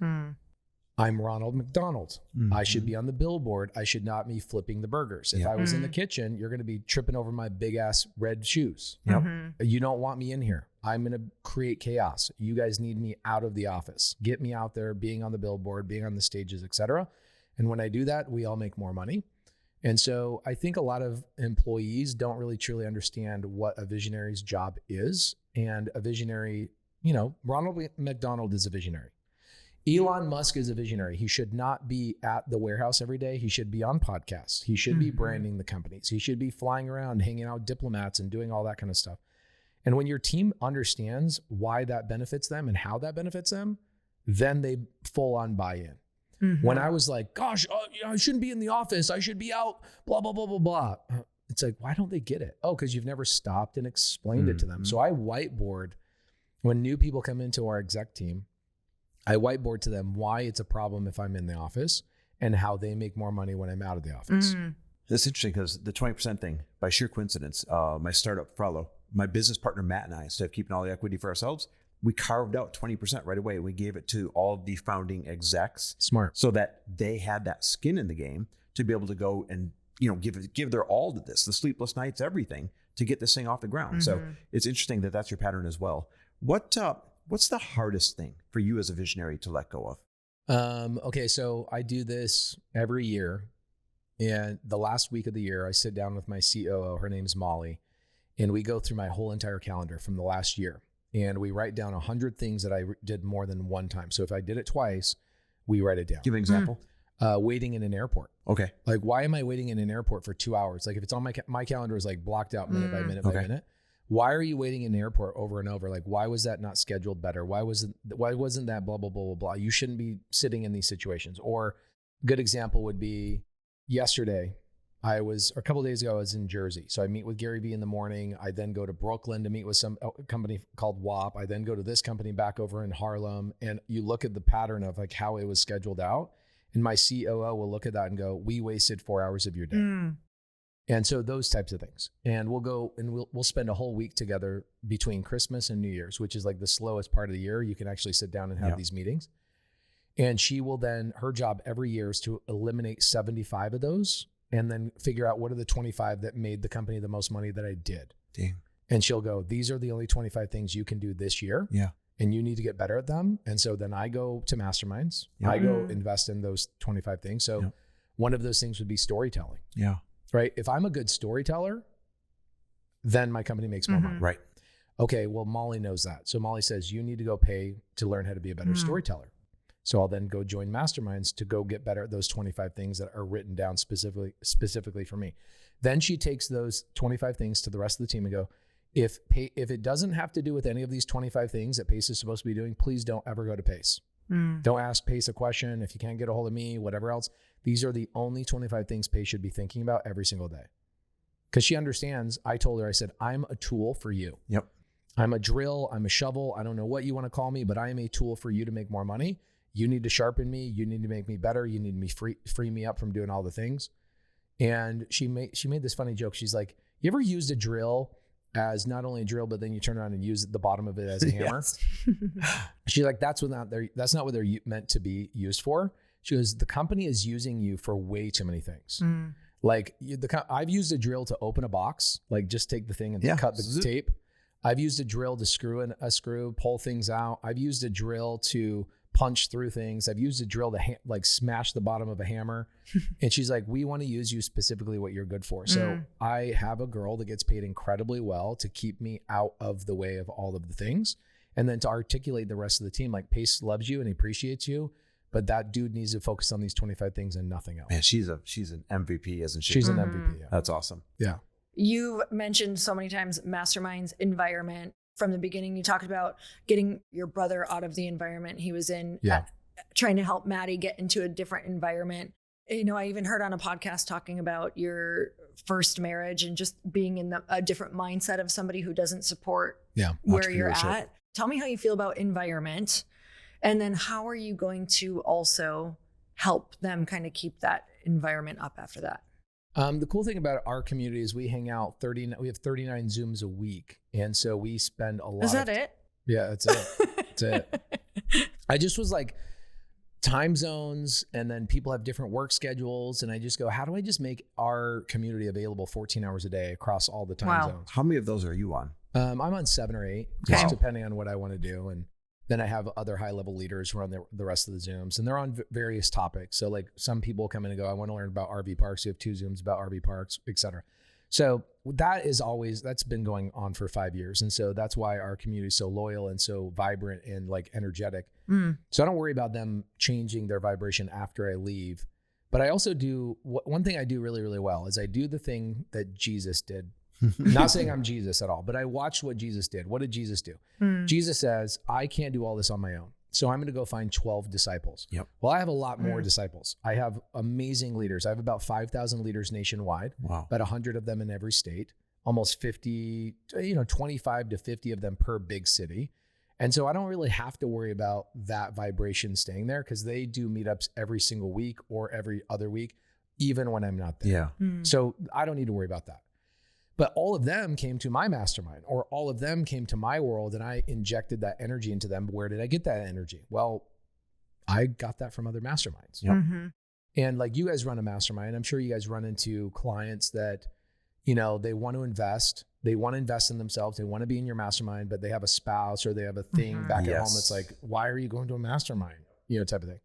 I'm Ronald McDonald. Mm-hmm. I should be on the billboard. I should not be flipping the burgers. If I was in the kitchen, you're going to be tripping over my big ass red shoes. Yep. You don't want me in here. I'm going to create chaos. You guys need me out of the office. Get me out there, being on the billboard, being on the stages, etc. And when I do that, we all make more money. And so I think a lot of employees don't really truly understand what a visionary's job is. And a visionary, Ronald McDonald is a visionary. Elon Musk is a visionary. He should not be at the warehouse every day. He should be on podcasts. He should be branding the companies. He should be flying around, hanging out with diplomats and doing all that kind of stuff. And when your team understands why that benefits them and how that benefits them, then they full on buy in. Mm-hmm. When I was like, gosh, I shouldn't be in the office. I should be out, blah, blah, blah, blah, blah. It's like, why don't they get it? Oh, because you've never stopped and explained it to them. So I whiteboard when new people come into our exec team. I whiteboard to them why it's a problem if I'm in the office and how they make more money when I'm out of the office. Mm-hmm. That's interesting because the 20% thing, by sheer coincidence, my startup fellow, my business partner, Matt, and I, instead of keeping all the equity for ourselves, we carved out 20% right away. We gave it to all of the founding execs. Smart. So that they had that skin in the game to be able to go and, give their all to this, the sleepless nights, everything to get this thing off the ground. Mm-hmm. So it's interesting that that's your pattern as well. What's the hardest thing for you as a visionary to let go of? Okay. So I do this every year, and the last week of the year, I sit down with my COO, her name's Molly, and we go through my whole entire calendar from the last year. And we write down 100 things that I did more than one time. So if I did it twice, we write it down. Give an example. Waiting in an airport. Okay. Like, why am I waiting in an airport for 2 hours? Like, if it's on my calendar is like blocked out minute by minute by minute. Why are you waiting in an airport over and over? Like, why was that not scheduled better? Why wasn't that blah, blah, blah, blah, blah? You shouldn't be sitting in these situations. Or a good example would be yesterday. A couple of days ago, I was in Jersey. So I meet with Gary Vee in the morning. I then go to Brooklyn to meet with some company called WAP. I then go to this company back over in Harlem. And you look at the pattern of like how it was scheduled out. And my COO will look at that and go, we wasted 4 hours of your day. And so those types of things. And we'll go and we'll spend a whole week together between Christmas and New Year's, which is like the slowest part of the year. You can actually sit down and have these meetings. And she will then, her job every year is to eliminate 75 of those and then figure out what are the 25 that made the company the most money that I did. Dang. And she'll go, these are the only 25 things you can do this year. Yeah. And you need to get better at them. And so then I go to masterminds. Yep. I go invest in those 25 things. So one of those things would be storytelling. Yeah. Right. If I'm a good storyteller, then my company makes more money. Right. Okay. Well, Molly knows that. So Molly says, you need to go pay to learn how to be a better storyteller. So I'll then go join masterminds to go get better at those 25 things that are written down specifically for me. Then she takes those 25 things to the rest of the team and go, if it doesn't have to do with any of these 25 things that Pace is supposed to be doing, please don't ever go to Pace. Don't ask Pace a question. If you can't get a hold of me, whatever else, these are the only 25 things Pace should be thinking about every single day. Because she understands, I told her, I said, I'm a tool for you. Yep. I'm a drill, I'm a shovel. I don't know what you want to call me, but I am a tool for you to make more money. You need to sharpen me. You need to make me better. You need to free me up from doing all the things. And she made this funny joke. She's like, you ever used a drill as not only a drill, but then you turn around and use the bottom of it as a hammer? She's like, that's not what they're meant to be used for. She goes, the company is using you for way too many things. Like I've used a drill to open a box, like just take the thing and cut the tape. I've used a drill to screw in a screw, pull things out. I've used a drill to punch through things. I've used a drill to like smash the bottom of a hammer. And she's like, we want to use you specifically what you're good for. So I have a girl that gets paid incredibly well to keep me out of the way of all of the things. And then to articulate the rest of the team, like Pace loves you and he appreciates you, but that dude needs to focus on these 25 things and nothing else. Man, she's an MVP, isn't she? She's an MVP. Yeah. That's awesome. Yeah. You've mentioned so many times masterminds, environment. From the beginning, you talked about getting your brother out of the environment he was in, trying to help Maddie get into a different environment. You know, I even heard on a podcast talking about your first marriage and just being in a different mindset of somebody who doesn't support where you're at. Tell me how you feel about environment. And then how are you going to also help them kind of keep that environment up after that? The cool thing about our community is we hang out we have 39 Zooms a week. And so we spend a lot. Is that it? Yeah, that's it. That's it. I just was like time zones, and then people have different work schedules. And I just go, how do I just make our community available 14 hours a day across all the time zones? How many of those are you on? I'm on 7 or 8, just depending on what I want to do. And then I have other high-level leaders who are on the rest of the Zooms, and they're on various topics. So like some people come in and go, I want to learn about RV parks. We have 2 Zooms about RV parks, et cetera. So that's been going on for 5 years. And so that's why our community is so loyal and so vibrant and like energetic. So I don't worry about them changing their vibration after I leave. But I also do, one thing I do really, really well is I do the thing that Jesus did. Not saying I'm Jesus at all, but I watched what Jesus did. What did Jesus do? Jesus says, I can't do all this on my own. So I'm going to go find 12 disciples. Well, I have a lot more disciples. I have amazing leaders. I have about 5,000 leaders nationwide, about 100 of them in every state, almost 50, 25 to 50 of them per big city. And so I don't really have to worry about that vibration staying there because they do meetups every single week or every other week, even when I'm not there. So I don't need to worry about that. But all of them came to my mastermind, or all of them came to my world, and I injected that energy into them. Where did I get that energy? Well, I got that from other masterminds. And like you guys run a mastermind. I'm sure you guys run into clients that, they want to invest. They want to invest in themselves. They want to be in your mastermind, but they have a spouse or they have a thing back at home that's like, why are you going to a mastermind? Type of thing.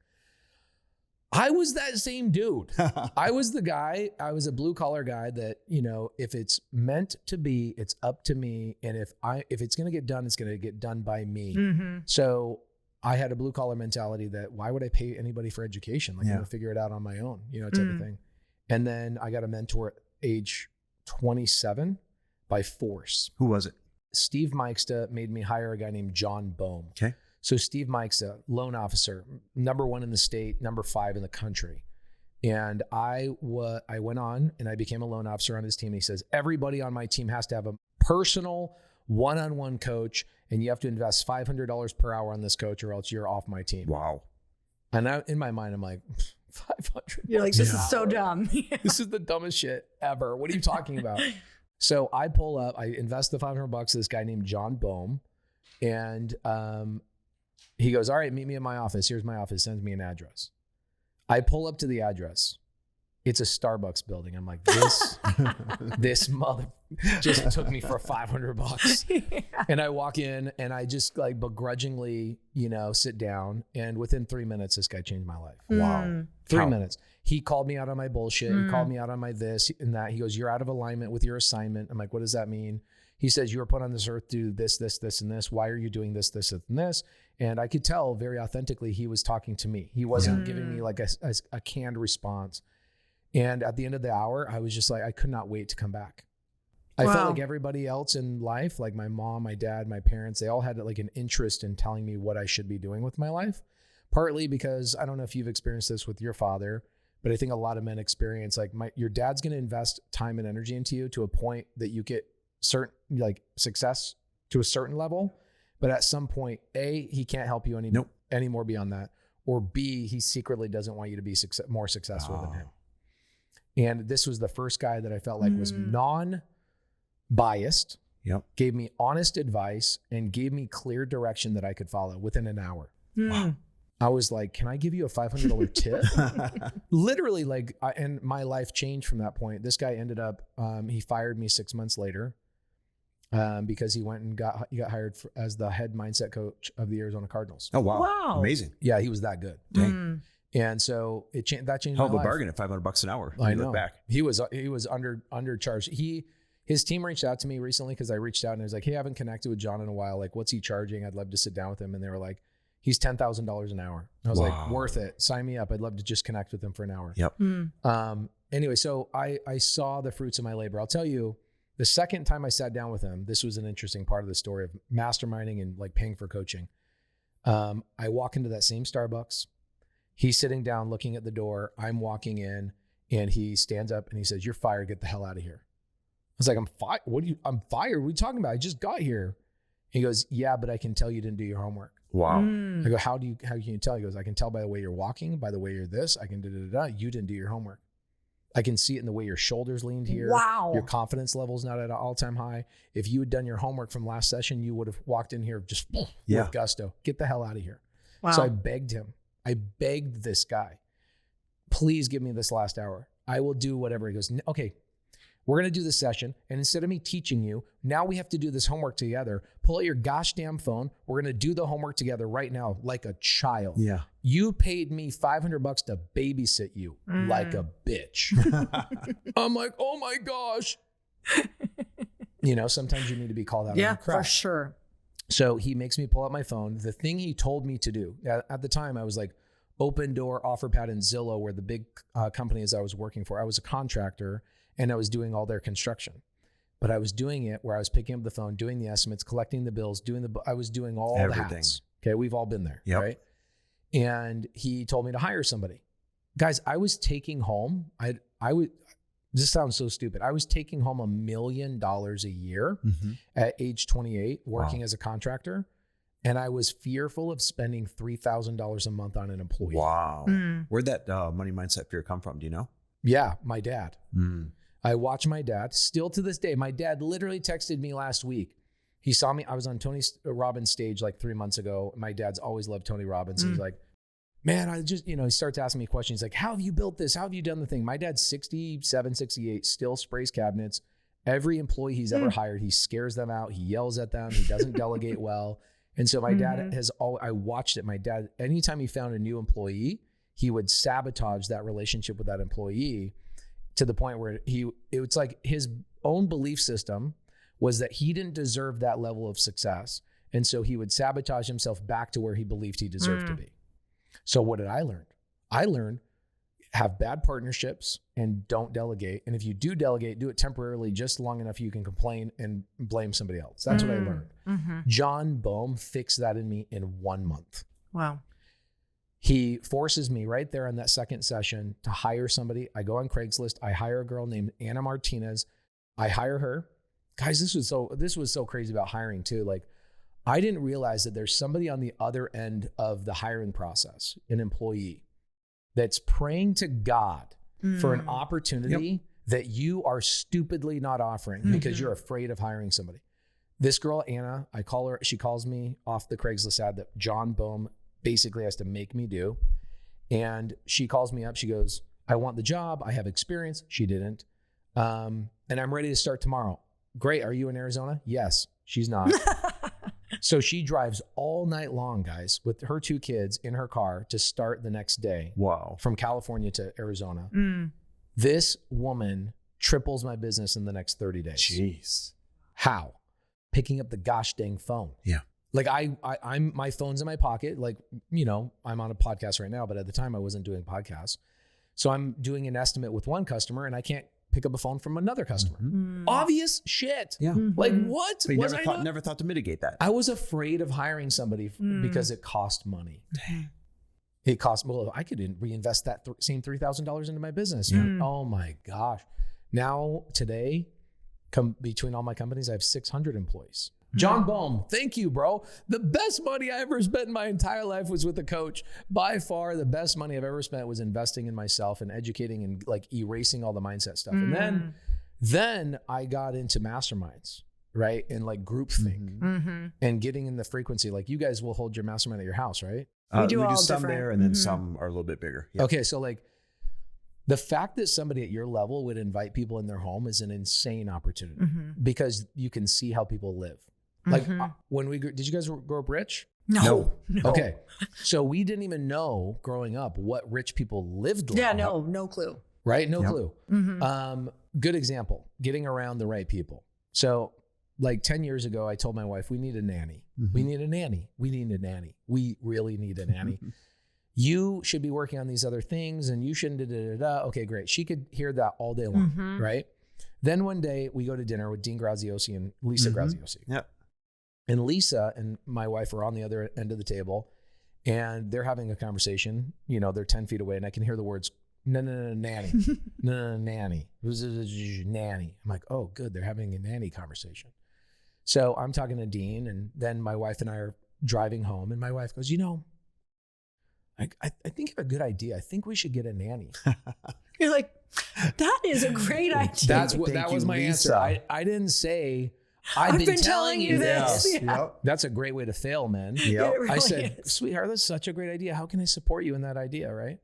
I was that same dude. I was the guy, I was a blue collar guy that, if it's meant to be, it's up to me. And if it's going to get done, it's going to get done by me. So I had a blue collar mentality that why would I pay anybody for education? Like I'm going to figure it out on my own, type of thing. And then I got a mentor at age 27 by force. Who was it? Steve Meixta made me hire a guy named John Bohm. Okay. So Steve Meixta, loan officer, #1 in the state, #5 in the country. And I went on and I became a loan officer on his team. He says, everybody on my team has to have a personal one-on-one coach, and you have to invest $500 per hour on this coach or else you're off my team. Wow. And in my mind, I'm like, 500. You're like, this is so dumb. This is the dumbest shit ever. What are you talking about? So I pull up, I invest the $500 to this guy named John Bohm. And, he goes, all right, meet me in my office. Here's my office. Sends me an address. I pull up to the address. It's a Starbucks building. I'm like, this mother just took me for $500. And I walk in and I just like begrudgingly, sit down. And within 3 minutes, this guy changed my life. Wow. 3 minutes. He called me out on my bullshit. He called me out on my this and that. He goes, you're out of alignment with your assignment. I'm like, what does that mean? He says, you were put on this earth to do this, this, this, and this. Why are you doing this, this, and this? And I could tell very authentically he was talking to me. He wasn't giving me like a canned response. And at the end of the hour, I was just like, I could not wait to come back. I felt like everybody else in life, like my mom, my dad, my parents, they all had like an interest in telling me what I should be doing with my life. Partly because I don't know if you've experienced this with your father, but I think a lot of men experience like your dad's going to invest time and energy into you to a point that you get certain like success to a certain level. But at some point, A, he can't help you anymore beyond that. Or B, he secretly doesn't want you to be more successful than him. And this was the first guy that I felt like was non-biased, gave me honest advice, and gave me clear direction that I could follow within an hour. Wow. I was like, can I give you a $500 tip? Literally, like, and my life changed from that point. This guy ended up, he fired me 6 months later because he went and got hired as the head mindset coach of the Arizona Cardinals. Oh, wow. Amazing. Yeah, he was that good. Dang. And so that changed my life. Hell of a bargain at $500 an hour. I know. Look back. He was undercharged. His team reached out to me recently because I reached out and I was like, hey, I haven't connected with John in a while. Like, what's he charging? I'd love to sit down with him. And they were like, he's $10,000 an hour. I was like, worth it. Sign me up. I'd love to just connect with him for an hour. Anyway, so I saw the fruits of my labor. I'll tell you, the second time I sat down with him, this was an interesting part of the story of masterminding and like paying for coaching. I walk into that same Starbucks. He's sitting down looking at the door. I'm walking in and he stands up and he says, you're fired. Get the hell out of here. I was like, I'm fired. I'm fired. What are you talking about? I just got here. He goes, yeah, but I can tell you didn't do your homework. Wow. I go, how can you tell? He goes, I can tell by the way you're walking, by the way you're this, I can you didn't do your homework. I can see it in the way your shoulders leaned here. Wow. Your confidence level's not at an all-time high. If you had done your homework from last session, you would have walked in here just with gusto. Get the hell out of here. Wow. So I begged him. I begged this guy, please give me this last hour. I will do whatever. He goes, okay, we're going to do this session. And instead of me teaching you, now we have to do this homework together. Pull out your gosh damn phone. We're going to do the homework together right now, like a child. Yeah. You paid me $500 to babysit you like a bitch. I'm like, oh my gosh. Sometimes you need to be called out on your crap. For sure. So he makes me pull out my phone. The thing he told me to do at the time, I was like Open Door, OfferPad, and Zillow were the big companies I was working for. I was a contractor and I was doing all their construction, but I was doing it where I was picking up the phone, doing the estimates, collecting the bills, I was doing all everything. The hats. Okay. We've all been there. Right. And he told me to hire somebody. Guys, I was taking home, this sounds so stupid. I was taking home $1 million a year at age 28, working as a contractor. And I was fearful of spending $3,000 a month on an employee. Wow. Where'd that money mindset fear come from? Do you know? Yeah, my dad. I watch my dad still to this day. My dad literally texted me last week. He saw me. I was on Tony Robbins' stage like 3 months ago. My dad's always loved Tony Robbins. He's like, man, I just, he starts asking me questions like, how have you built this? How have you done the thing? My dad's 67, 68, still sprays cabinets. Every employee he's ever hired, he scares them out. He yells at them. He doesn't delegate well. And so my dad I watched it. My dad, anytime he found a new employee, he would sabotage that relationship with that employee to the point where it's like his own belief system was that he didn't deserve that level of success. And so he would sabotage himself back to where he believed he deserved to be. So what did I learn? I learned have bad partnerships and don't delegate. And if you do delegate, do it temporarily, just long enough you can complain and blame somebody else. That's what I learned. John Boehm fixed that in me in 1 month. Wow. He forces me right there in that second session to hire somebody. I go on Craigslist. I hire a girl named Anna Martinez. I hire her. Guys, this was so crazy about hiring too. Like, I didn't realize that there's somebody on the other end of the hiring process, an employee, that's praying to God for an opportunity that you are stupidly not offering because you're afraid of hiring somebody. This girl, Anna, I call her, she calls me off the Craigslist ad that John Boehm basically has to make me do. And she calls me up. She goes, I want the job. I have experience. She didn't. And I'm ready to start tomorrow. Great. Are you in Arizona? Yes. She's not. So she drives all night long, guys, with her 2 kids in her car to start the next day. Wow. From California to Arizona. This woman triples my business in the next 30 days. Jeez. How? picking up the gosh dang phone. Yeah. Like I'm my phone's in my pocket. Like, you know, I'm on a podcast right now, but at the time I wasn't doing podcasts. So I'm doing an estimate with one customer and I can't pick up a phone from another customer. Obvious shit. Yeah. Like what? So you never thought to mitigate that. I was afraid of hiring somebody because it cost money. It cost, well, I could reinvest that same $3,000 into my business. Oh my gosh. Now today, between all my companies, I have 600 employees. John Bohm, thank you, bro. The best money I ever spent in my entire life was with a coach. By far, the best money I've ever spent was investing in myself and educating and like erasing all the mindset stuff. And then I got into masterminds, right? And like groupthink and getting in the frequency. Like you guys will hold your mastermind at your house, right? We do all some different. there, and then some are a little bit bigger. Yeah. Okay, so like the fact that somebody at your level would invite people in their home is an insane opportunity because you can see how people live. Like when did you guys grow up rich? No. Okay. So we didn't even know growing up what rich people lived like. Yeah, no clue. Right? No clue. Good example, getting around the right people. So like 10 years ago, I told my wife, we need a nanny. We need a nanny. We need a nanny. We really need a nanny. You should be working on these other things and you shouldn't Okay, great. She could hear that all day long, right? Then one day we go to dinner with Dean Graziosi and Lisa Graziosi. Yep. And Lisa and my wife are on the other end of the table and they're having a conversation. You know, they're 10 feet away and I can hear the words, no, nanny. No, nanny. Nanny. I'm like, oh, good. They're having a nanny conversation. So I'm talking to Dean and then my wife and I are driving home and my wife goes, you know, I think you have a good idea. I think we should get a nanny. You're like, that is a great idea. That was my answer. I didn't say, I've been telling you this. Yeah. Yep. That's a great way to fail, man. Yep. Really I said, sweetheart, that's such a great idea. How can I support you in that idea, right?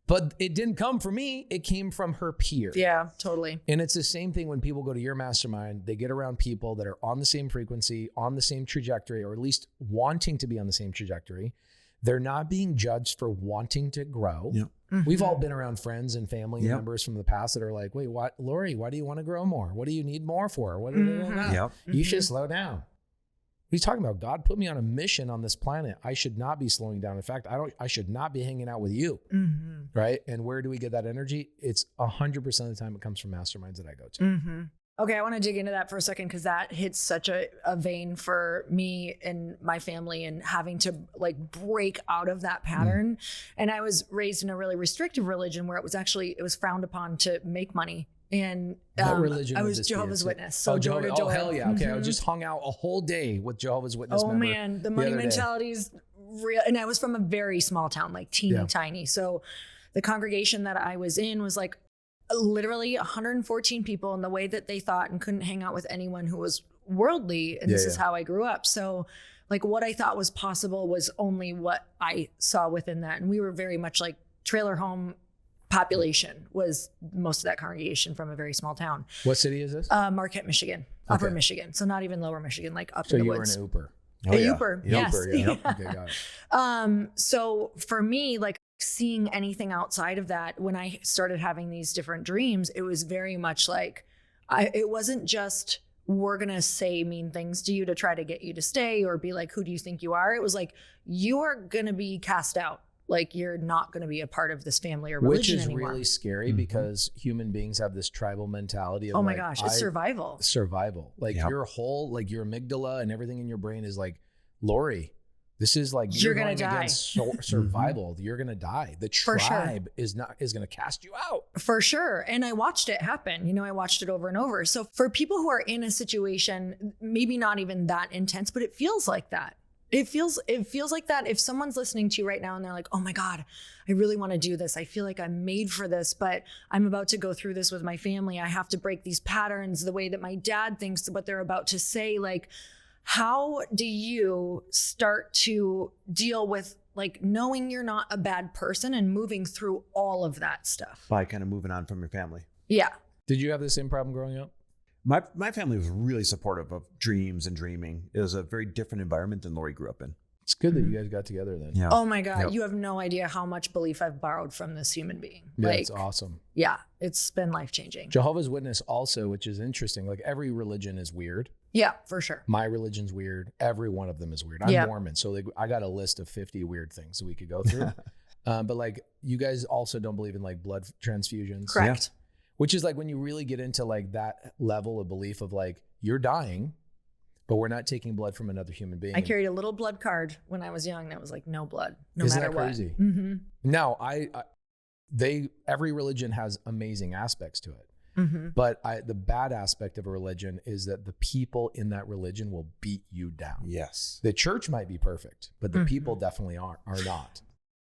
But it didn't come from me. It came from her peer. Yeah, totally. And it's the same thing when people go to your mastermind. They get around people that are on the same frequency, on the same trajectory, or at least wanting to be on the same trajectory. They're not being judged for wanting to grow. Yep. We've all been around friends and family members from the past that are like, wait, what, Lori, why do you want to grow more? What do you need more for? What You should slow down. What are you talking about? God put me on a mission on this planet. I should not be slowing down. In fact, I should not be hanging out with you. Right? And where do we get that energy? It's 100% of the time it comes from masterminds that I go to. Okay, I want to dig into that for a second because that hits such a vein for me and my family and having to like break out of that pattern. And I was raised in a really restrictive religion where it was frowned upon to make money. And what religion I was Jehovah's Witness. So oh, hell yeah. Okay, I just hung out a whole day with Jehovah's Witness member. Man, the money mentality is real. And I was from a very small town, like teeny tiny. So the congregation that I was in was like literally 114 people, and the way that they thought and couldn't hang out with anyone who was worldly. And this is how I grew up. So like what I thought was possible was only what I saw within that. And we were very much like trailer home population was most of that congregation from a very small town. What city is this? Marquette, Michigan, Upper Michigan. So not even Lower Michigan, like up in the woods. So you were an Uber. Uber, yes. Uber, yeah. Okay, got it. So for me, like seeing anything outside of that, when I started having these different dreams, it was very much like, it wasn't just, we're going to say mean things to you to try to get you to stay or be like, who do you think you are? It was like, you are going to be cast out. Like you're not going to be a part of this family or religion anymore. Which is really scary because human beings have this tribal mentality of it's survival. Survival. Like your whole, like your amygdala and everything in your brain is like, Lori, this is like, you're going to die. Survival. You're going to die. The tribe is going to cast you out. For sure. And I watched it happen. You know, I watched it over and over. So for people who are in a situation, maybe not even that intense, but it feels like that. It feels like that. If someone's listening to you right now and they're like, oh my God, I really want to do this. I feel like I'm made for this, but I'm about to go through this with my family. I have to break these patterns, the way that my dad thinks, what they're about to say. Like, how do you start to deal with like knowing you're not a bad person and moving through all of that stuff? By kind of moving on from your family. Yeah. Did you have the same problem growing up? My family was really supportive of dreams and dreaming. It was a very different environment than Lori grew up in. It's good that you guys got together then. Yeah. Oh my God. You have no idea how much belief I've borrowed from this human being. Yeah, it's awesome. Yeah. It's been life-changing. Jehovah's Witness also, which is interesting, like every religion is weird. Yeah, for sure. My religion's weird. Every one of them is weird. I'm Mormon. So like, I got a list of 50 weird things that we could go through. But like, you guys also don't believe in like blood transfusions. Correct. Yeah. Which is like when you really get into like that level of belief of like, you're dying, but we're not taking blood from another human being. I carried a little blood card when I was young that was like no blood, no Isn't matter that what. Crazy? Mm-hmm. Now, every religion has amazing aspects to it. Mm-hmm. But the bad aspect of a religion is that the people in that religion will beat you down. Yes. The church might be perfect, but the people definitely are not.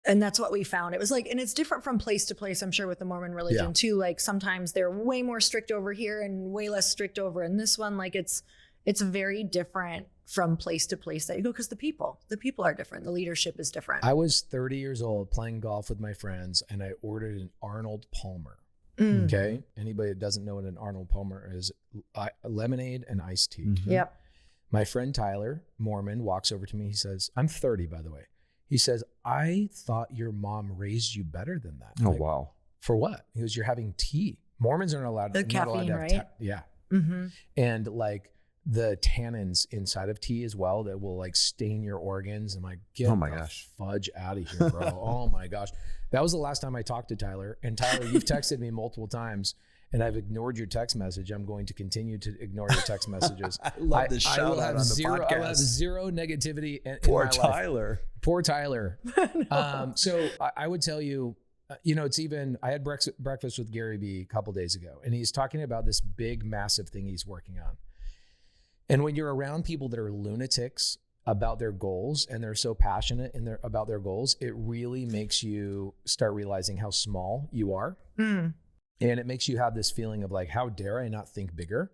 And that's what we found. It was like, and it's different from place to place, I'm sure, with the Mormon religion too. Like sometimes they're way more strict over here and way less strict over in this one. Like it's very different from place to place that you go, because the people are different. The leadership is different. I was 30 years old playing golf with my friends, and I ordered an Arnold Palmer. Okay. Anybody that doesn't know what an Arnold Palmer is, lemonade and iced tea. Mm-hmm. Yep. My friend Tyler, Mormon, walks over to me. He says, I'm 30, by the way. He says, I thought your mom raised you better than that. Oh, like, wow. For what? He goes, you're having tea. Mormons aren't allowed, the not caffeine, allowed to have right? yeah. Mm-hmm. And like the tannins inside of tea as well that will like stain your organs. I'm like, get the fudge out of here, bro. Oh my gosh. That was the last time I talked to Tyler. And Tyler, you've texted me multiple times and I've ignored your text message. I'm going to continue to ignore your text messages. I love this shout out on the podcast. I will have zero negativity in Poor my Tyler. Life. Poor Tyler. So I would tell you, it's even, I had breakfast with Gary Vee a couple days ago, and he's talking about this big, massive thing he's working on. And when you're around people that are lunatics about their goals and they're so passionate about their goals, it really makes you start realizing how small you are. And it makes you have this feeling of like, how dare I not think bigger?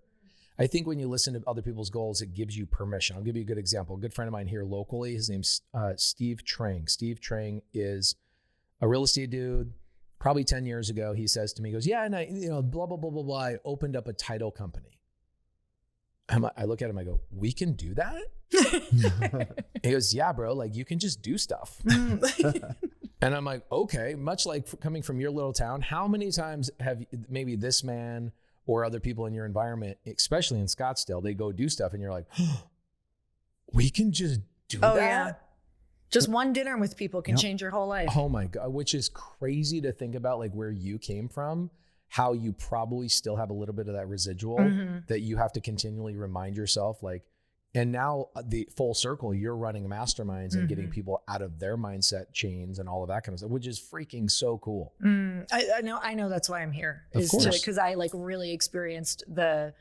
I think when you listen to other people's goals, it gives you permission. I'll give you a good example. A good friend of mine here locally, his name's Steve Trang. Steve Trang is a real estate dude. Probably 10 years ago, he says to me, he goes, yeah, and I, blah, blah, blah, blah, blah. I opened up a title company. I look at him, I go, we can do that? He goes, yeah, bro, like you can just do stuff. And I'm like, okay, much like coming from your little town, how many times have maybe this man or other people in your environment, especially in Scottsdale, they go do stuff and you're like, oh, we can just do that? Yeah. Just one dinner with people can change your whole life. Oh my God, which is crazy to think about, like where you came from, how you probably still have a little bit of that residual that you have to continually remind yourself, like, and now the full circle, you're running masterminds and getting people out of their mindset chains and all of that kind of stuff, which is freaking so cool. I know that's why I'm here, is because I like really experienced the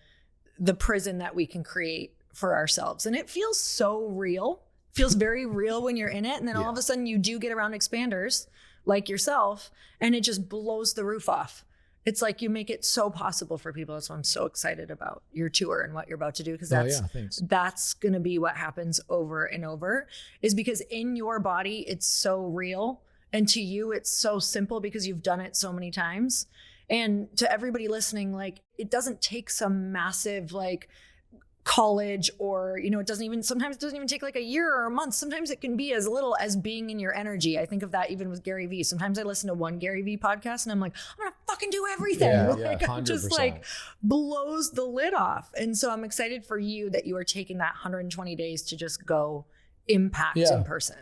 prison that we can create for ourselves. And it feels so real. Feels very real when you're in it. And then all of a sudden you do get around expanders like yourself and it just blows the roof off. It's like you make it so possible for people. That's why I'm so excited about your tour and what you're about to do. Because that's going to be what happens over and over, is because in your body, it's so real. And to you, it's so simple because you've done it so many times. And to everybody listening, like it doesn't take some massive like college or, sometimes it doesn't even take like a year or a month. Sometimes it can be as little as being in your energy. I think of that even with Gary Vee. Sometimes I listen to one Gary Vee podcast and I'm like, I'm going to fucking do everything. I'm just like blows the lid off. And so I'm excited for you that you are taking that 120 days to just go impact in person.